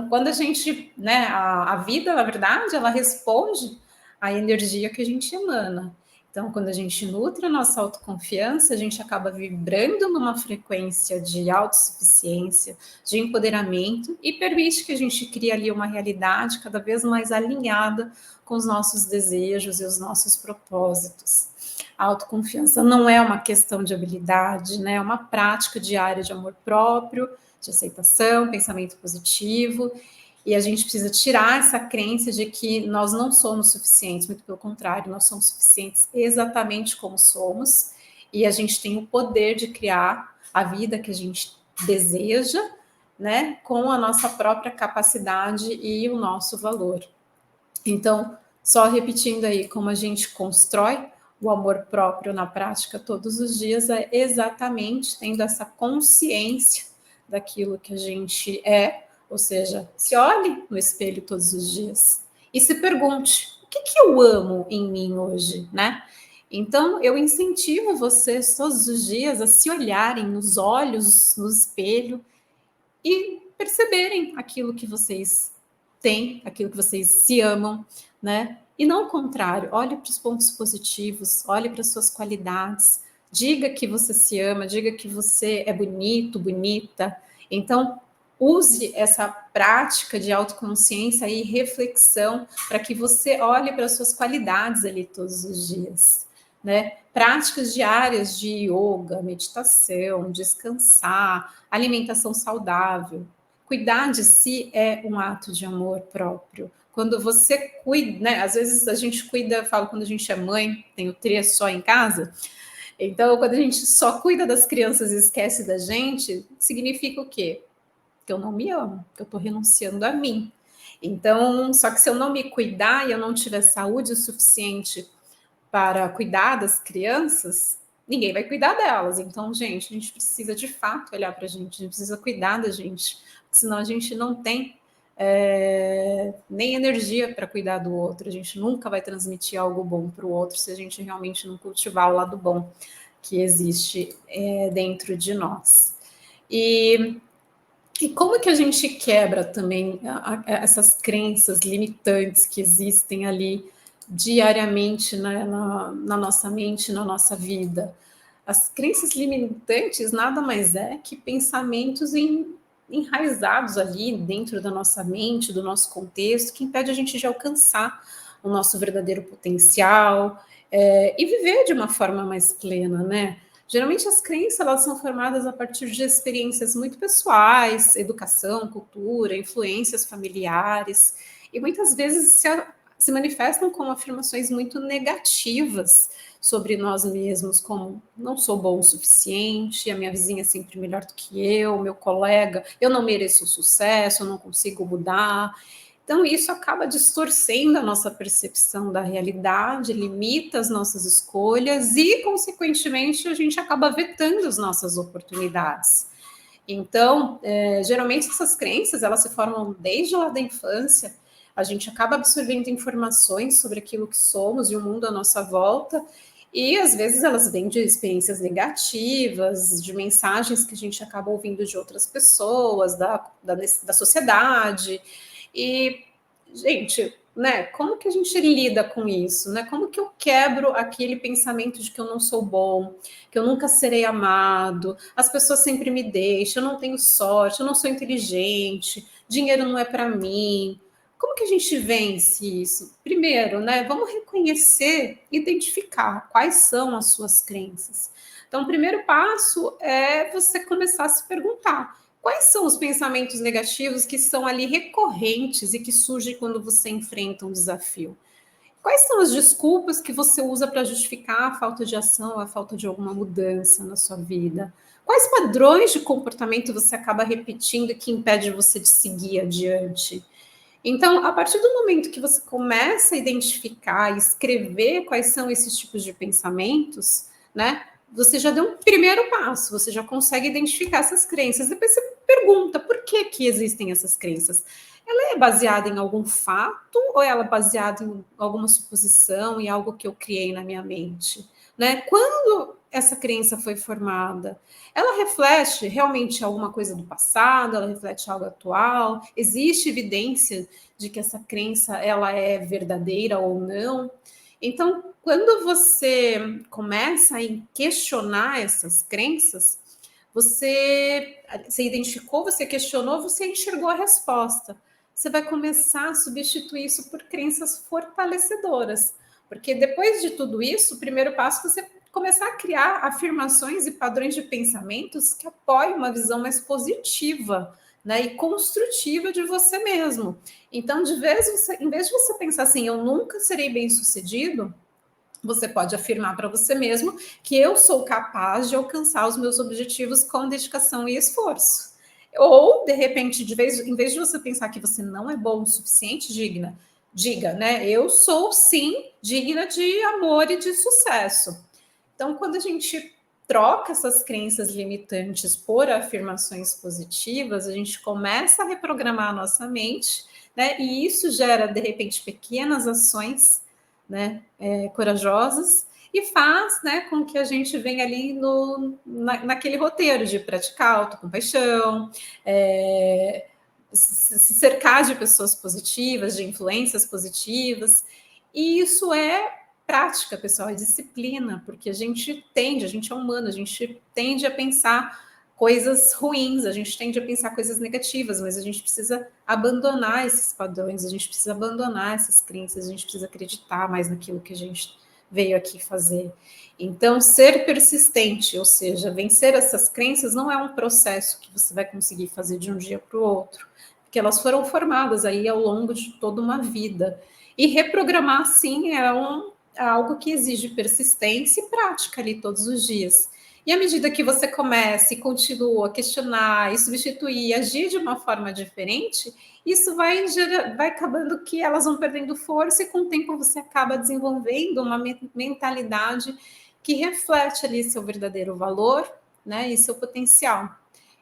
quando a gente, né, a vida, na verdade, ela responde à energia que a gente emana. Então, quando a gente nutre a nossa autoconfiança, a gente acaba vibrando numa frequência de autossuficiência, de empoderamento, e permite que a gente crie ali uma realidade cada vez mais alinhada com os nossos desejos e os nossos propósitos. A autoconfiança não é uma questão de habilidade, né? É uma prática diária de amor próprio, de aceitação, pensamento positivo. E a gente precisa tirar essa crença de que nós não somos suficientes, muito pelo contrário, nós somos suficientes exatamente como somos, e a gente tem o poder de criar a vida que a gente deseja, né, com a nossa própria capacidade e o nosso valor. Então, só repetindo aí, como a gente constrói o amor próprio na prática todos os dias, é exatamente tendo essa consciência daquilo que a gente é, ou seja, se olhe no espelho todos os dias e se pergunte: o que eu amo em mim hoje, né? Então, eu incentivo vocês todos os dias a se olharem nos olhos, no espelho e perceberem aquilo que vocês têm, aquilo que vocês se amam, né? E não o contrário, olhe para os pontos positivos, olhe para as suas qualidades, diga que você se ama, diga que você é bonito, bonita. Então, use essa prática de autoconsciência e reflexão para que você olhe para as suas qualidades ali todos os dias, né? Práticas diárias de yoga, meditação, descansar, alimentação saudável. Cuidar de si é um ato de amor próprio. Quando você cuida, né? Às vezes a gente cuida, eu falo quando a gente é mãe, tenho 3 só em casa. Então, quando a gente só cuida das crianças e esquece da gente, significa o quê? Que eu não me amo, que eu estou renunciando a mim. Então, só que se eu não me cuidar e eu não tiver saúde o suficiente para cuidar das crianças, ninguém vai cuidar delas. Então, gente, a gente precisa de fato olhar para a gente precisa cuidar da gente, senão a gente não tem nem energia para cuidar do outro. A gente nunca vai transmitir algo bom para o outro se a gente realmente não cultivar o lado bom que existe dentro de nós. E como que a gente quebra também essas crenças limitantes que existem ali diariamente na nossa mente, na nossa vida? As crenças limitantes nada mais é que pensamentos enraizados ali dentro da nossa mente, do nosso contexto, que impede a gente de alcançar o nosso verdadeiro potencial e viver de uma forma mais plena, né? Geralmente as crenças elas são formadas a partir de experiências muito pessoais, educação, cultura, influências familiares, e muitas vezes se manifestam como afirmações muito negativas sobre nós mesmos, como não sou bom o suficiente, a minha vizinha é sempre melhor do que eu, meu colega, eu não mereço sucesso, eu não consigo mudar. Então, isso acaba distorcendo a nossa percepção da realidade, limita as nossas escolhas e, consequentemente, a gente acaba vetando as nossas oportunidades. Então, geralmente essas crenças, elas se formam desde lá da infância, a gente acaba absorvendo informações sobre aquilo que somos e o mundo à nossa volta, e às vezes elas vêm de experiências negativas, de mensagens que a gente acaba ouvindo de outras pessoas, da sociedade. E, gente, né, como que a gente lida com isso, né? Como que eu quebro aquele pensamento de que eu não sou bom, que eu nunca serei amado, as pessoas sempre me deixam, eu não tenho sorte, eu não sou inteligente, dinheiro não é para mim. Como que a gente vence isso? Primeiro, né, vamos reconhecer, identificar quais são as suas crenças. Então, o primeiro passo é você começar a se perguntar: quais são os pensamentos negativos que são ali recorrentes e que surgem quando você enfrenta um desafio? Quais são as desculpas que você usa para justificar a falta de ação, a falta de alguma mudança na sua vida? Quais padrões de comportamento você acaba repetindo que impede você de seguir adiante? Então, a partir do momento que você começa a identificar e escrever quais são esses tipos de pensamentos, né? Você já deu um primeiro passo, você já consegue identificar essas crenças. Depois você pergunta por que existem essas crenças. Ela é baseada em algum fato ou ela é baseada em alguma suposição, em algo que eu criei na minha mente? Né? Quando essa crença foi formada? Ela reflete realmente alguma coisa do passado? Ela reflete algo atual? Existe evidência de que essa crença ela é verdadeira ou não? Então, quando você começa a questionar essas crenças, você identificou, você questionou, você enxergou a resposta. Você vai começar a substituir isso por crenças fortalecedoras. Porque depois de tudo isso, o primeiro passo é você começar a criar afirmações e padrões de pensamentos que apoiem uma visão mais positiva, né, e construtiva de você mesmo. Então, em vez de você pensar assim, eu nunca serei bem-sucedido, você pode afirmar para você mesmo que eu sou capaz de alcançar os meus objetivos com dedicação e esforço. Ou, de repente, em vez de você pensar que você não é bom o suficiente, diga, né? Eu sou sim digna de amor e de sucesso. Então, quando a gente troca essas crenças limitantes por afirmações positivas, a gente começa a reprogramar a nossa mente, né? E isso gera, de repente, pequenas ações, né, corajosas, e faz, né, com que a gente venha ali naquele roteiro de praticar autocompaixão, se cercar de pessoas positivas, de influências positivas, e isso é prática, pessoal, é disciplina, porque a gente é humano, a gente tende a pensar coisas ruins, a gente tende a pensar coisas negativas, mas a gente precisa abandonar esses padrões, a gente precisa abandonar essas crenças, a gente precisa acreditar mais naquilo que a gente veio aqui fazer. Então, ser persistente, ou seja, vencer essas crenças não é um processo que você vai conseguir fazer de um dia para o outro, porque elas foram formadas aí ao longo de toda uma vida. E reprogramar, sim, é algo que exige persistência e prática ali todos os dias. E à medida que você começa e continua a questionar e substituir, agir de uma forma diferente, isso vai acabando que elas vão perdendo força e com o tempo você acaba desenvolvendo uma mentalidade que reflete ali seu verdadeiro valor, né, e seu potencial.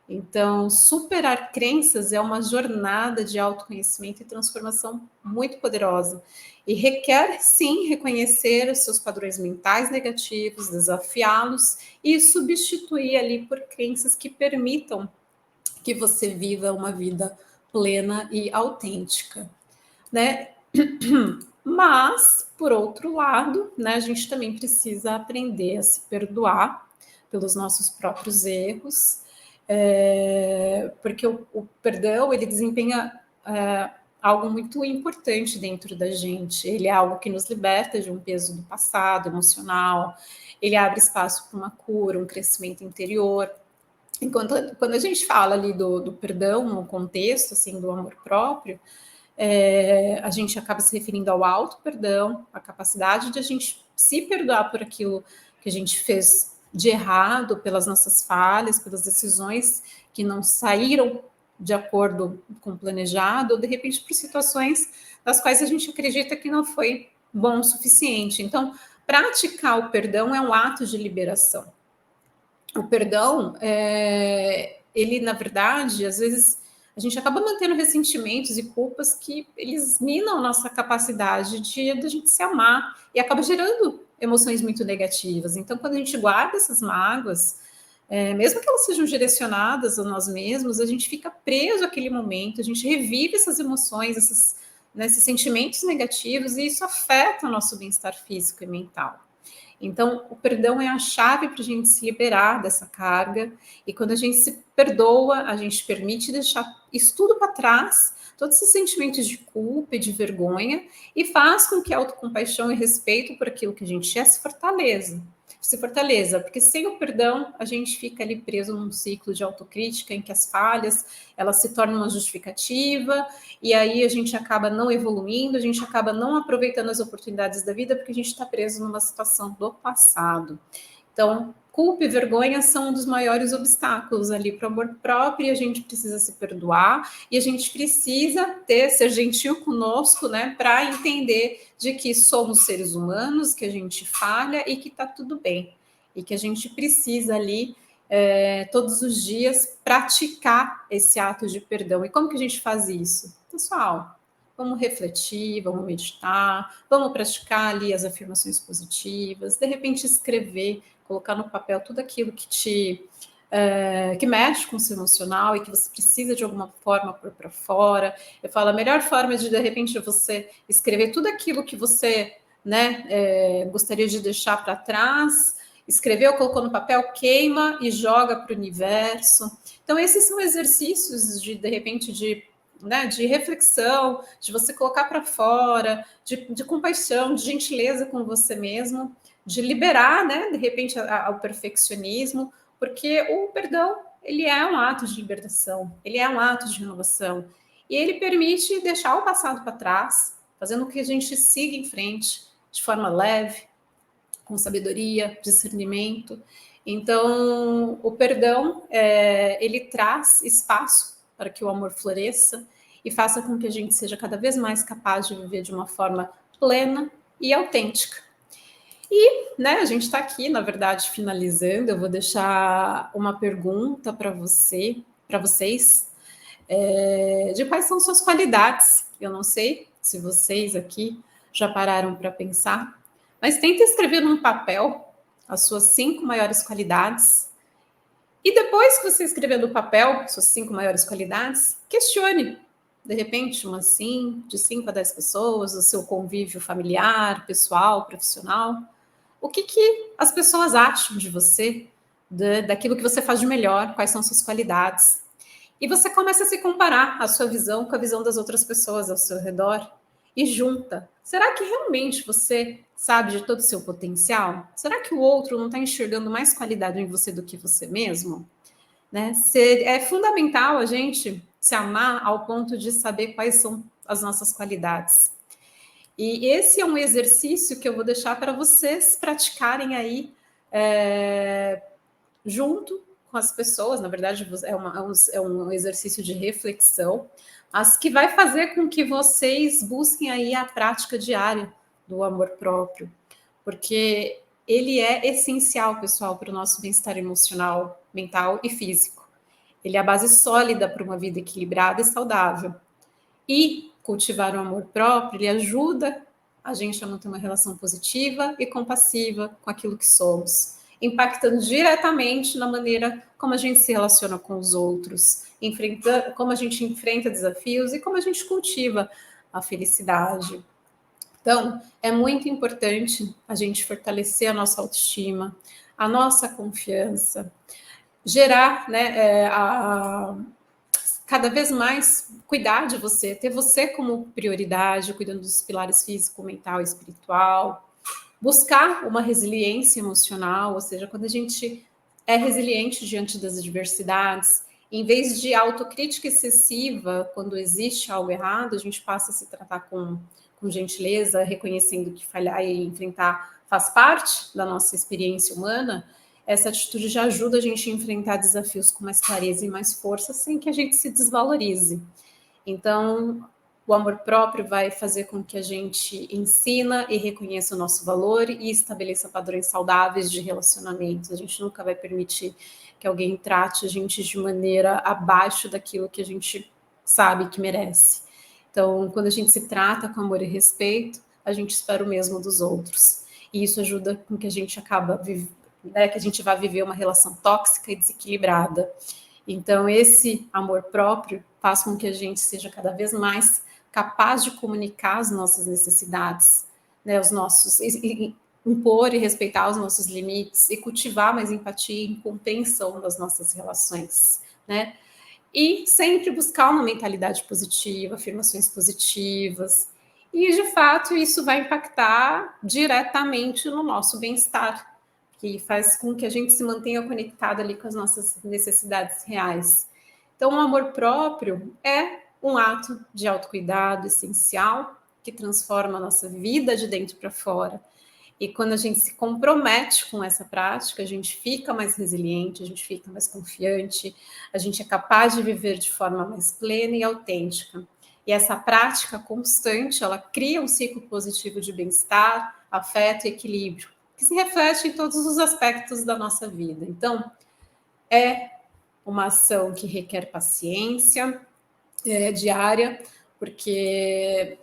Então, superar crenças é uma jornada de autoconhecimento e transformação muito poderosa e requer, sim, reconhecer os seus padrões mentais negativos, desafiá-los e substituir ali por crenças que permitam que você viva uma vida plena e autêntica, né? Mas, por outro lado, né, a gente também precisa aprender a se perdoar pelos nossos próprios erros, porque o perdão, ele desempenha algo muito importante dentro da gente. Ele é algo que nos liberta de um peso do passado, emocional, ele abre espaço para uma cura, um crescimento interior. Enquanto, quando a gente fala ali do perdão no contexto, assim, do amor próprio, a gente acaba se referindo ao auto-perdão, a capacidade de a gente se perdoar por aquilo que a gente fez de errado, pelas nossas falhas, pelas decisões que não saíram de acordo com o planejado, ou de repente por situações das quais a gente acredita que não foi bom o suficiente. Então, praticar o perdão é um ato de liberação. O perdão, ele, na verdade, às vezes a gente acaba mantendo ressentimentos e culpas que eles minam nossa capacidade de a gente se amar e acaba gerando emoções muito negativas. Então, quando a gente guarda essas mágoas, mesmo que elas sejam direcionadas a nós mesmos, a gente fica preso àquele momento, a gente revive essas emoções, esses sentimentos negativos, e isso afeta o nosso bem-estar físico e mental. Então, o perdão é a chave para a gente se liberar dessa carga, e quando a gente se perdoa, a gente permite deixar isso tudo para trás, todos esses sentimentos de culpa e de vergonha, e faz com que a autocompaixão e respeito por aquilo que a gente é se fortaleça, porque sem o perdão a gente fica ali preso num ciclo de autocrítica em que as falhas elas se tornam uma justificativa, e aí a gente acaba não evoluindo, a gente acaba não aproveitando as oportunidades da vida porque a gente está preso numa situação do passado. Então, culpa e vergonha são um dos maiores obstáculos ali para o amor próprio, e a gente precisa se perdoar, e a gente precisa ser gentil conosco, né, para entender de que somos seres humanos, que a gente falha e que está tudo bem, e que a gente precisa ali, todos os dias, praticar esse ato de perdão. E como que a gente faz isso? Pessoal, vamos refletir, vamos meditar, vamos praticar ali as afirmações positivas, de repente escrever, colocar no papel tudo aquilo que mexe com o seu emocional e que você precisa de alguma forma pôr para fora. Eu falo, a melhor forma de repente, você escrever tudo aquilo que você, né, gostaria de deixar para trás, escreveu, colocou no papel, queima e joga para o universo. Então, esses são exercícios de repente, de reflexão, de você colocar para fora, de compaixão, de gentileza com você mesmo, de liberar, né, de repente, o perfeccionismo, porque o perdão, ele é um ato de libertação, ele é um ato de renovação, e ele permite deixar o passado para trás, fazendo com que a gente siga em frente de forma leve, com sabedoria, discernimento. Então, o perdão, ele traz espaço para que o amor floresça e faça com que a gente seja cada vez mais capaz de viver de uma forma plena e autêntica. E, né, a gente está aqui, na verdade, finalizando. Eu vou deixar uma pergunta para vocês, de quais são suas qualidades. Eu não sei se vocês aqui já pararam para pensar, mas tenta escrever num papel as suas 5 maiores qualidades. E depois que você escrever no papel suas 5 maiores qualidades, questione, de repente, de 5 a 10 pessoas, o seu convívio familiar, pessoal, profissional. O que as pessoas acham de você, daquilo que você faz de melhor, quais são suas qualidades. E você começa a se comparar a sua visão com a visão das outras pessoas ao seu redor e junta. Será que realmente você sabe de todo o seu potencial? Será que o outro não está enxergando mais qualidade em você do que você mesmo? Né? É fundamental a gente se amar ao ponto de saber quais são as nossas qualidades. E esse é um exercício que eu vou deixar para vocês praticarem aí, junto com as pessoas. Na verdade, é um exercício de reflexão, mas que vai fazer com que vocês busquem aí a prática diária do amor próprio. Porque ele é essencial, pessoal, para o nosso bem-estar emocional, mental e físico. Ele é a base sólida para uma vida equilibrada e saudável. E cultivar o amor próprio, ele ajuda a gente a manter uma relação positiva e compassiva com aquilo que somos, impactando diretamente na maneira como a gente se relaciona com os outros, como a gente enfrenta desafios e como a gente cultiva a felicidade. Então, é muito importante a gente fortalecer a nossa autoestima, a nossa confiança, gerar, né, cada vez mais cuidar de você, ter você como prioridade, cuidando dos pilares físico, mental e espiritual, buscar uma resiliência emocional, ou seja, quando a gente é resiliente diante das adversidades, em vez de autocrítica excessiva, quando existe algo errado, a gente passa a se tratar com gentileza, reconhecendo que falhar e enfrentar faz parte da nossa experiência humana. Essa atitude já ajuda a gente a enfrentar desafios com mais clareza e mais força, sem que a gente se desvalorize. Então, o amor próprio vai fazer com que a gente ensina e reconheça o nosso valor e estabeleça padrões saudáveis de relacionamento. A gente nunca vai permitir que alguém trate a gente de maneira abaixo daquilo que a gente sabe que merece. Então, quando a gente se trata com amor e respeito, a gente espera o mesmo dos outros. E isso ajuda com que a gente que a gente vá viver uma relação tóxica e desequilibrada. Então, esse amor próprio faz com que a gente seja cada vez mais capaz de comunicar as nossas necessidades, né, impor e respeitar os nossos limites e cultivar mais empatia e compreensão das nossas relações, né? E sempre buscar uma mentalidade positiva, afirmações positivas. E, de fato, isso vai impactar diretamente no nosso bem-estar, que faz com que a gente se mantenha conectado ali com as nossas necessidades reais. Então, o amor próprio é um ato de autocuidado essencial que transforma a nossa vida de dentro para fora. E quando a gente se compromete com essa prática, a gente fica mais resiliente, a gente fica mais confiante, a gente é capaz de viver de forma mais plena e autêntica. E essa prática constante, ela cria um ciclo positivo de bem-estar, afeto e equilíbrio, que se reflete em todos os aspectos da nossa vida. Então, é uma ação que requer paciência diária, porque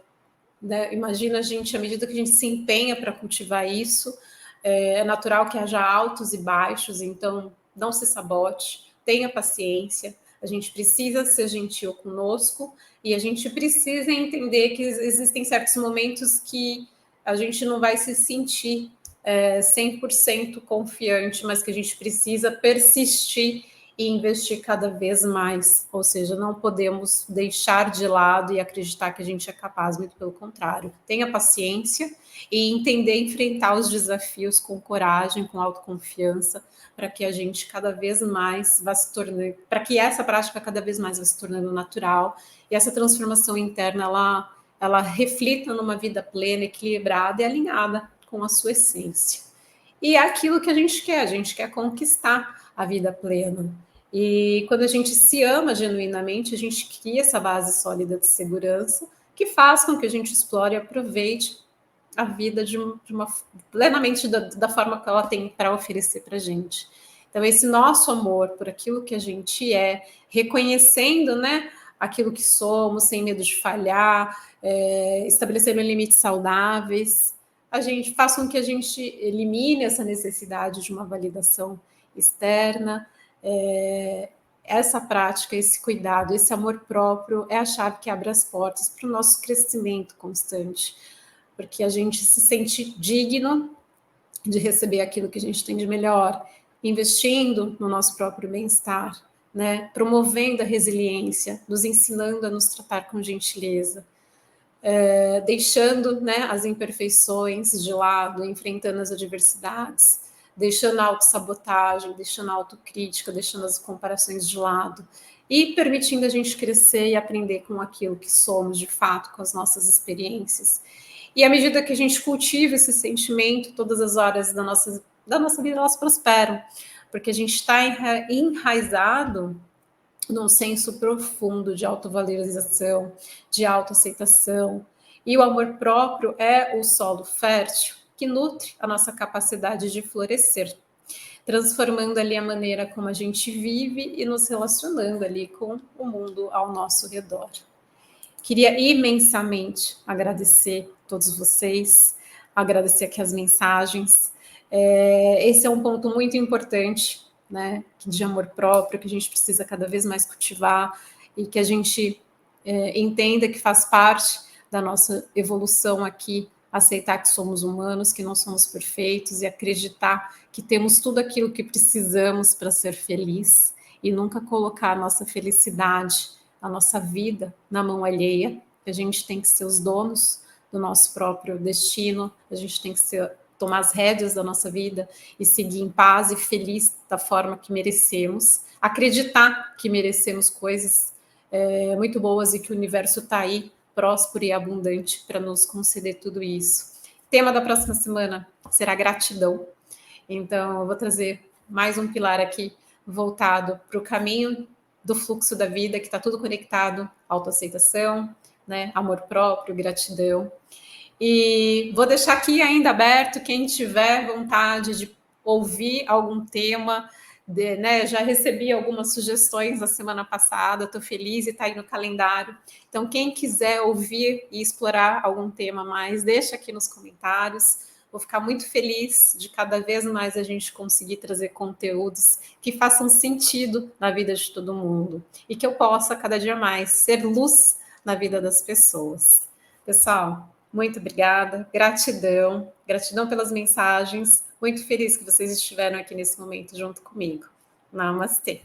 né, imagina a gente, à medida que a gente se empenha para cultivar isso, é natural que haja altos e baixos, então não se sabote, tenha paciência, a gente precisa ser gentil conosco e a gente precisa entender que existem certos momentos que a gente não vai se sentir 100% confiante, mas que a gente precisa persistir e investir cada vez mais, ou seja, não podemos deixar de lado e acreditar que a gente é capaz, muito pelo contrário. Tenha paciência e entender enfrentar os desafios com coragem, com autoconfiança, para que a gente cada vez mais vá se tornando, para que essa prática cada vez mais vá se tornando natural e essa transformação interna ela reflita numa vida plena, equilibrada e alinhada com a sua essência. E é aquilo que a gente quer conquistar a vida plena. E quando a gente se ama genuinamente, a gente cria essa base sólida de segurança que faz com que a gente explore e aproveite a vida plenamente da forma que ela tem para oferecer para a gente. Então, esse nosso amor por aquilo que a gente é, reconhecendo, né, aquilo que somos, sem medo de falhar, estabelecendo limites saudáveis, a gente faz com que a gente elimine essa necessidade de uma validação externa. Essa prática, esse cuidado, esse amor próprio é a chave que abre as portas para o nosso crescimento constante, porque a gente se sente digno de receber aquilo que a gente tem de melhor, investindo no nosso próprio bem-estar, né? Promovendo a resiliência, nos ensinando a nos tratar com gentileza, deixando, né, as imperfeições de lado, enfrentando as adversidades, deixando a autossabotagem, deixando a autocrítica, deixando as comparações de lado e permitindo a gente crescer e aprender com aquilo que somos de fato, com as nossas experiências. E à medida que a gente cultiva esse sentimento, todas as horas da nossa vida elas prosperam, porque a gente está enraizado num senso profundo de autovalorização, de autoaceitação. E o amor próprio é o solo fértil que nutre a nossa capacidade de florescer, transformando ali a maneira como a gente vive e nos relacionando ali com o mundo ao nosso redor. Queria imensamente agradecer a todos vocês, agradecer aqui as mensagens. Esse é um ponto muito importante, né, de amor próprio, que a gente precisa cada vez mais cultivar e que a gente entenda que faz parte da nossa evolução aqui, aceitar que somos humanos, que não somos perfeitos e acreditar que temos tudo aquilo que precisamos para ser feliz e nunca colocar a nossa felicidade, a nossa vida na mão alheia. A gente tem que ser os donos do nosso próprio destino, a gente tem que tomar as rédeas da nossa vida e seguir em paz e feliz da forma que merecemos, acreditar que merecemos coisas muito boas e que o universo está aí, próspero e abundante, para nos conceder tudo isso. O tema da próxima semana será gratidão. Então, eu vou trazer mais um pilar aqui voltado para o caminho do fluxo da vida, que está tudo conectado, autoaceitação, né, amor próprio, gratidão. E vou deixar aqui ainda aberto, quem tiver vontade de ouvir algum tema, né, já recebi algumas sugestões na semana passada, estou feliz e está aí no calendário. Então, quem quiser ouvir e explorar algum tema mais, deixa aqui nos comentários. Vou ficar muito feliz de cada vez mais a gente conseguir trazer conteúdos que façam sentido na vida de todo mundo e que eu possa cada dia mais ser luz na vida das pessoas. Pessoal, muito obrigada, gratidão pelas mensagens. Muito feliz que vocês estiveram aqui nesse momento junto comigo. Namastê.